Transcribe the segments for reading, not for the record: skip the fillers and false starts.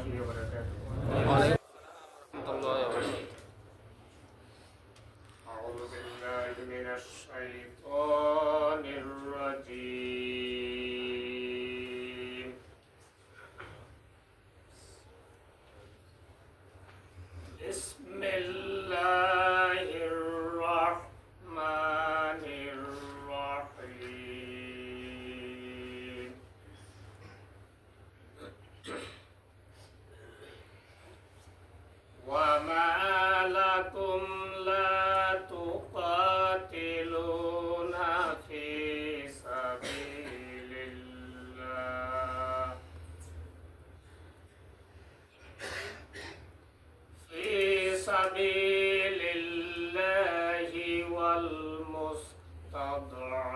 وبركاته. أعوذ بالله من الشيطان الرجيم. بسم الله الرحمن الرحيم. وما لكم لا تقاتلون في سبيل الله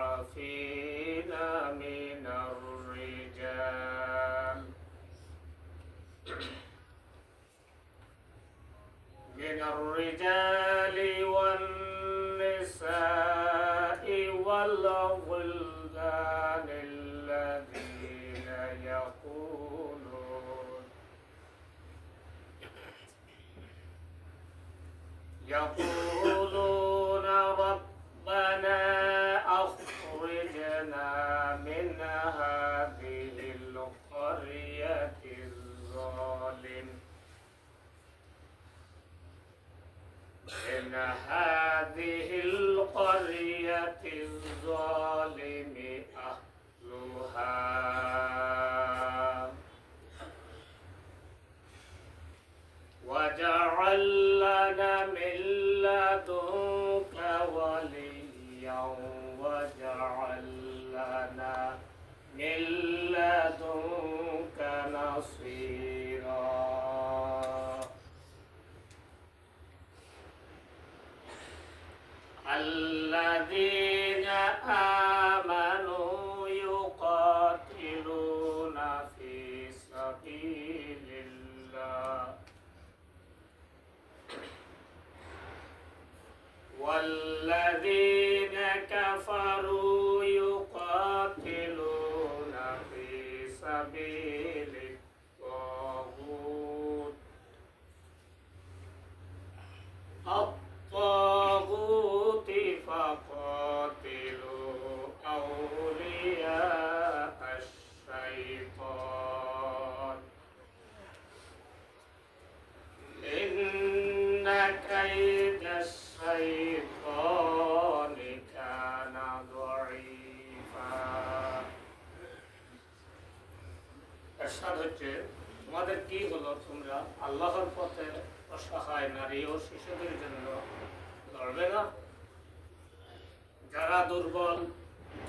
والمستضعفين من الرجال والنساء والولدان الذين يقولون ربنا أخرجنا من هذه القرية الظالم أهلها واجعل لنا من لدنك وليا واجعل لنا من لدنك نصيرا. الذين آمنوا يقاتلون في سبيل الله والذين كفروا يقاتلون في سبيل الطاغوت فقاتلوا أولياء الشيطان إن كيد الشيطان كان ضعيفا. এরশাদ হচ্ছে তোমাদের কি হলো, তোমরা আল্লাহর পথে অসহায় নারী ও শিশুদের জন্য লড়বে না? যারা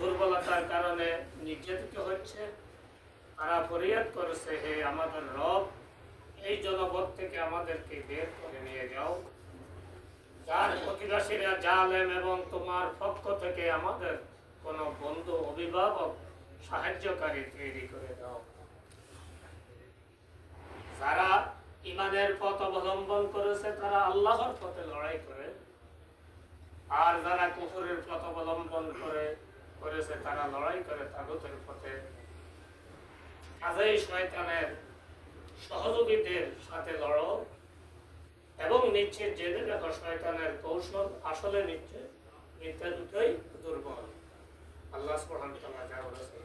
দুর্বলতার কারণে নির্যাতিত হচ্ছে তারা ফরিয়াদ করেছে, হে আমাদের রব, এই জনপদ থেকে আমাদেরকে বের করে নিয়ে যাও। যার প্রতিবাসীরা জালেম এবং তোমার পক্ষ থেকে আমাদের কোনো বন্ধু, অভিভাবক, সাহায্যকারী তৈরি করে দাও। যারা ইমানের পথ অবলম্বন করেছে তারা আল্লাহর পথে লড়াই করে, আর যারা কুফরের পথ অবলম্বন করেছে তারা লড়াই করে তাগুতের পথে। কাজেই শয়তানের সহযোগীদের সাথে লড়ো এবং নিশ্চিত জেনে রাখো শয়তানের কৌশল আসলে নিত্য দুটোই দুর্বল। আল্লাহ সুবহানাহু ওয়া তাআলা যা বলেছেন